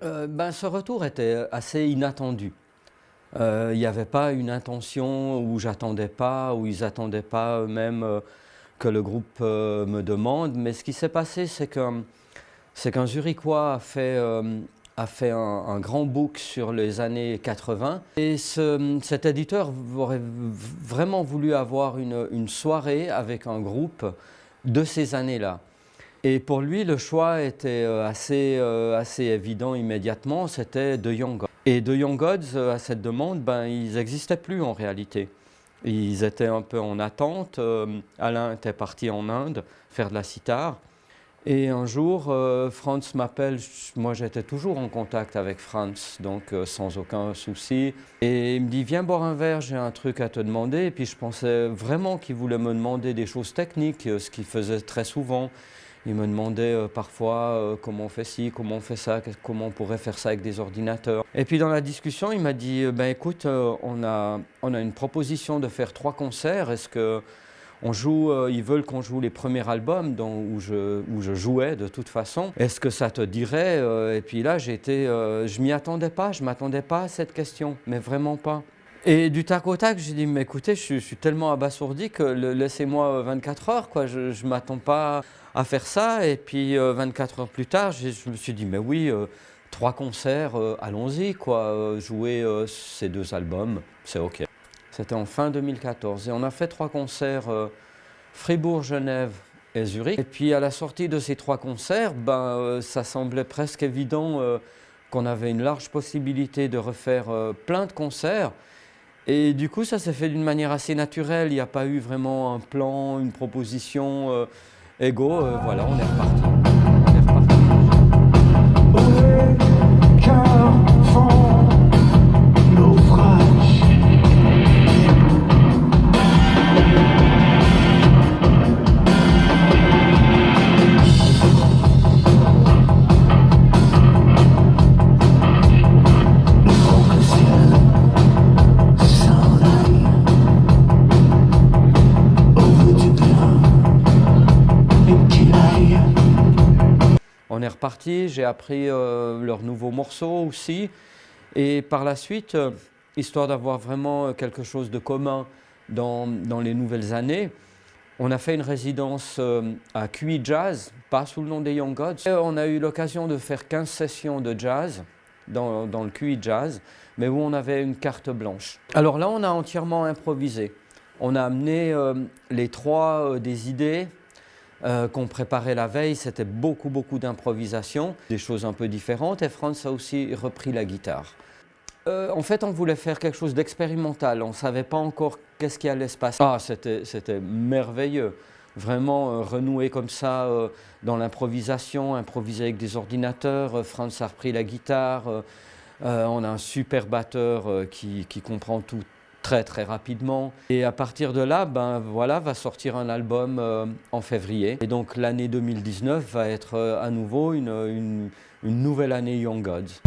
Ce retour était assez inattendu. Il n'y avait pas une intention où j'attendais pas, où ils attendaient pas eux-mêmes que le groupe me demande. Mais ce qui s'est passé, c'est qu'un Zurichois a fait un grand book sur les années 80. Et cet éditeur aurait vraiment voulu avoir une soirée avec un groupe de ces années-là. Et pour lui, le choix était assez évident immédiatement, c'était The Young Gods. Et The Young Gods, à cette demande, ils n'existaient plus en réalité. Ils étaient un peu en attente. Alain était parti en Inde faire de la sitar. Et un jour, Franz m'appelle. Moi, j'étais toujours en contact avec Franz, donc sans aucun souci. Et il me dit, viens boire un verre, j'ai un truc à te demander. Et puis je pensais vraiment qu'il voulait me demander des choses techniques, ce qu'il faisait très souvent. Il me demandait parfois comment on fait ci, comment on fait ça, comment on pourrait faire ça avec des ordinateurs. Et puis dans la discussion, il m'a dit, écoute, on a une proposition de faire 3 concerts. Est-ce que ils veulent qu'on joue les premiers albums où je jouais de toute façon. Est-ce que ça te dirait Et puis là, je m'y attendais pas, je m'attendais pas à cette question, mais vraiment pas. Et du tac au tac, j'ai dit, mais écoutez, je suis tellement abasourdi que laissez-moi 24 heures, quoi. Je ne m'attends pas à faire ça. Et puis 24 heures plus tard, je me suis dit, mais oui, 3 concerts, allons-y, quoi. Jouer ces 2 albums, c'est OK. C'était en fin 2014 et on a fait 3 concerts, Fribourg, Genève et Zurich. Et puis à la sortie de ces 3 concerts, ça semblait presque évident qu'on avait une large possibilité de refaire plein de concerts. Et du coup, ça s'est fait d'une manière assez naturelle. Il n'y a pas eu vraiment un plan, une proposition. Voilà, on est reparti. On est reparti, j'ai appris leurs nouveaux morceaux aussi. Et par la suite, histoire d'avoir vraiment quelque chose de commun dans les nouvelles années, on a fait une résidence à QI Jazz, pas sous le nom des Young Gods. Et on a eu l'occasion de faire 15 sessions de jazz dans le QI Jazz, mais où on avait une carte blanche. Alors là, on a entièrement improvisé. On a amené les 3 des idées qu'on préparait la veille, c'était beaucoup d'improvisation, des choses un peu différentes, et Franz a aussi repris la guitare. En fait, on voulait faire quelque chose d'expérimental, on ne savait pas encore qu'est-ce qui allait se passer. C'était merveilleux, vraiment renouer comme ça dans l'improvisation, improviser avec des ordinateurs. Franz a repris la guitare, on a un super batteur qui comprend tout très rapidement. Et à partir de là, va sortir un album en février. Et donc l'année 2019 va être à nouveau une nouvelle année Young Gods.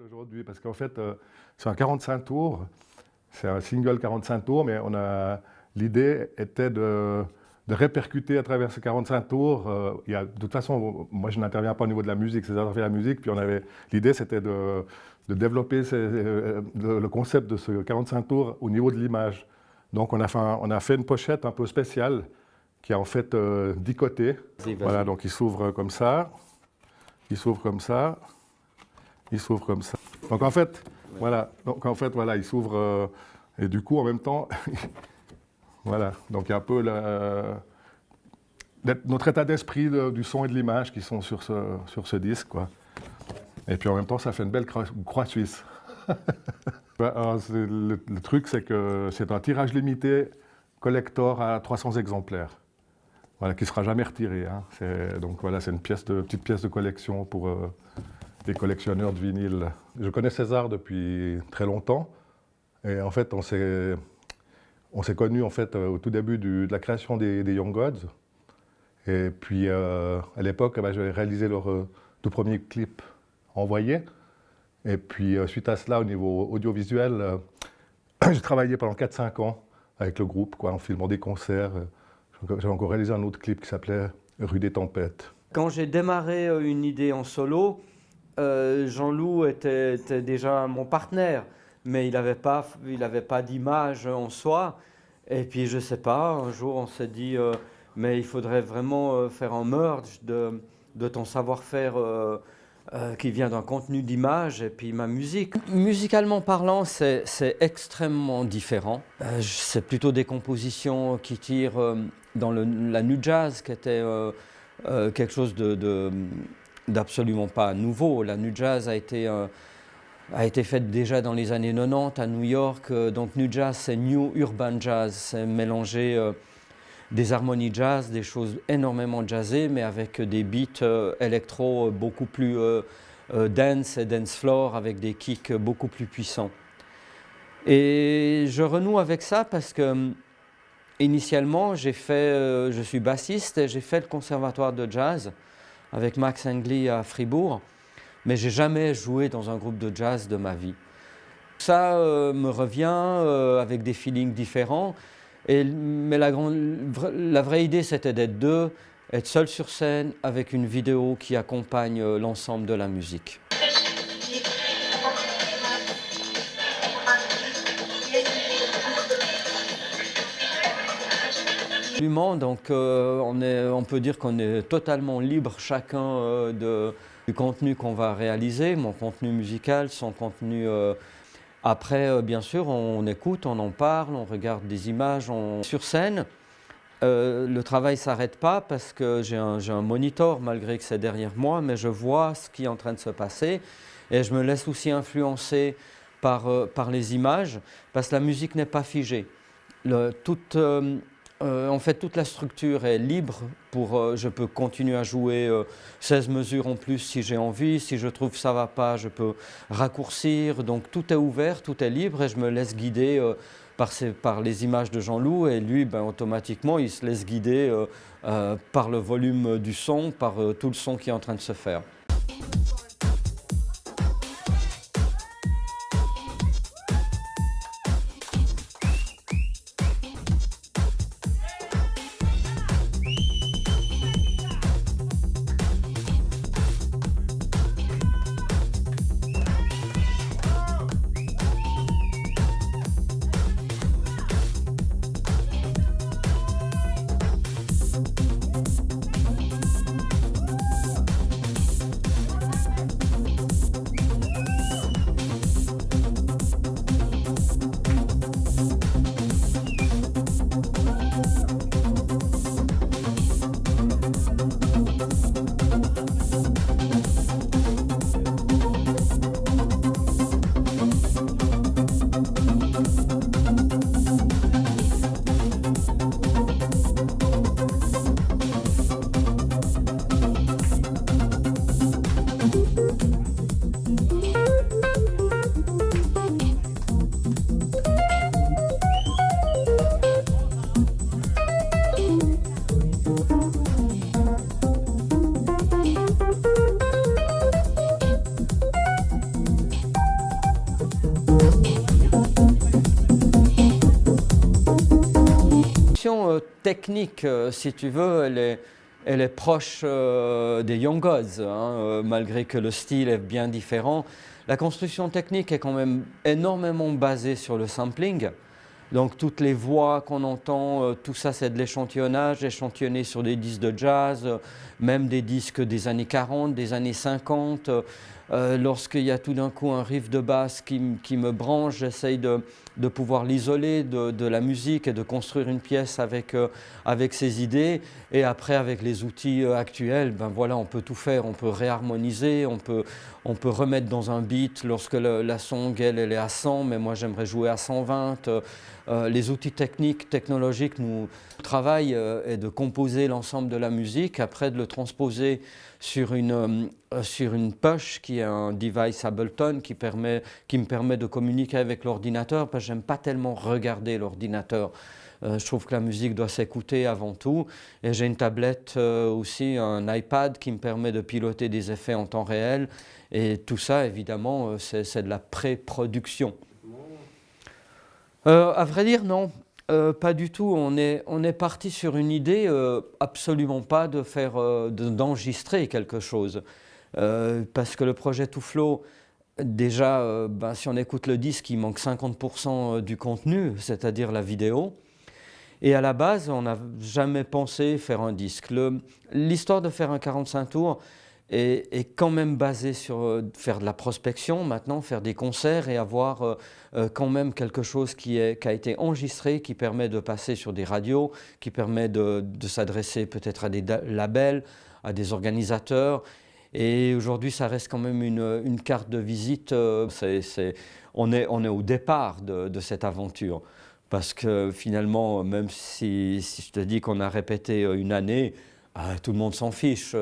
Aujourd'hui, parce qu'en fait, c'est un 45 tours, c'est un single 45 tours, mais l'idée était de répercuter à travers ces 45 tours. De toute façon, moi je n'interviens pas au niveau de la musique, c'est ça qui fait la musique, puis l'idée c'était de développer le concept de ce 45 tours au niveau de l'image. Donc on a fait une pochette un peu spéciale qui a en fait 10 côtés. Voilà, donc il s'ouvre comme ça, il s'ouvre comme ça. Il s'ouvre comme ça. Donc en fait, voilà, il s'ouvre et du coup en même temps, voilà. Donc il y a un peu notre état d'esprit du son et de l'image qui sont sur ce disque, quoi. Et puis en même temps, ça fait une belle croix suisse. Le truc, c'est que c'est un tirage limité collector à 300 exemplaires. Voilà, qui ne sera jamais retiré. Hein. Donc voilà, c'est une petite pièce de collection pour des collectionneurs de vinyle. Je connais César depuis très longtemps. Et en fait, On s'est connus en fait au tout début de la création des Young Gods. Et puis à l'époque, j'avais réalisé leur tout premier clip envoyé. Et puis suite à cela, au niveau audiovisuel, j'ai travaillé pendant 4-5 ans avec le groupe, quoi, en filmant des concerts. J'avais encore réalisé un autre clip qui s'appelait Rue des Tempêtes. Quand j'ai démarré une idée en solo, Jean-Loup était déjà mon partenaire, mais il n'avait pas d'image en soi. Et puis je ne sais pas, un jour on s'est dit, mais il faudrait vraiment faire un merge de ton savoir-faire qui vient d'un contenu d'image et puis ma musique. Musicalement parlant, c'est extrêmement différent. C'est plutôt des compositions qui tirent dans la nu jazz, qui était quelque chose d'absolument pas nouveau. La nu jazz a été faite déjà dans les années 90 à New York. Donc nu jazz, c'est new urban jazz, c'est mélanger des harmonies jazz, des choses énormément jazzées, mais avec des beats électro beaucoup plus dance et dance floor, avec des kicks beaucoup plus puissants. Et je renoue avec ça parce que initialement, je suis bassiste et j'ai fait le conservatoire de jazz avec Max Engli à Fribourg, mais j'ai jamais joué dans un groupe de jazz de ma vie. Ça me revient avec des feelings différents. Mais la vraie idée, c'était d'être deux, être seul sur scène avec une vidéo qui accompagne l'ensemble de la musique. Donc on peut dire qu'on est totalement libre chacun du contenu qu'on va réaliser, mon contenu musical, son contenu. Après, bien sûr, on écoute, on en parle, on regarde des images sur scène. Le travail ne s'arrête pas parce que j'ai un monitor, malgré que c'est derrière moi, mais je vois ce qui est en train de se passer et je me laisse aussi influencer par les images parce que la musique n'est pas figée. En fait, toute la structure est libre. Je peux continuer à jouer 16 mesures en plus si j'ai envie. Si je trouve que ça ne va pas, je peux raccourcir. Donc tout est ouvert, tout est libre et je me laisse guider par les images de Jean-Loup. Et lui, automatiquement, il se laisse guider par le volume du son, par tout le son qui est en train de se faire. Technique, si tu veux, elle est proche des Young Gods, malgré que le style est bien différent. La construction technique est quand même énormément basée sur le sampling. Donc toutes les voix qu'on entend, tout ça c'est de l'échantillonnage, échantillonné sur des disques de jazz, même des disques des années 40, des années 50. Lorsqu'il y a tout d'un coup un riff de basse qui me branche, j'essaye de pouvoir l'isoler de la musique et de construire une pièce avec ses idées. Et après, avec les outils actuels, voilà, on peut tout faire, on peut réharmoniser, on peut remettre dans un beat lorsque la song, elle est à 100, mais moi j'aimerais jouer à 120. Les outils technologiques, nous travaillent est de composer l'ensemble de la musique, après de le transposer sur une sur une push qui est un device Ableton qui me permet de communiquer avec l'ordinateur, parce que j'aime pas tellement regarder l'ordinateur. Je trouve que la musique doit s'écouter avant tout. Et j'ai une tablette aussi, un iPad qui me permet de piloter des effets en temps réel. Et tout ça, évidemment, c'est de la pré-production. À vrai dire, non. Pas du tout. On est parti sur une idée, absolument pas d'enregistrer quelque chose. Parce que le projet Touflo, déjà, si on écoute le disque, il manque 50% du contenu, c'est-à-dire la vidéo. Et à la base, on n'a jamais pensé faire un disque. L'histoire de faire un 45 tours est quand même basée sur faire de la prospection maintenant, faire des concerts et avoir quand même quelque chose qui a été enregistré, qui permet de passer sur des radios, qui permet de s'adresser peut-être à des labels, à des organisateurs. Et aujourd'hui, ça reste quand même une carte de visite. On est au départ de cette aventure. Parce que finalement, même si je te dis qu'on a répété une année, tout le monde s'en fiche.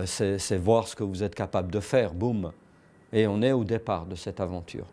C'est voir ce que vous êtes capable de faire, boum. Et on est au départ de cette aventure.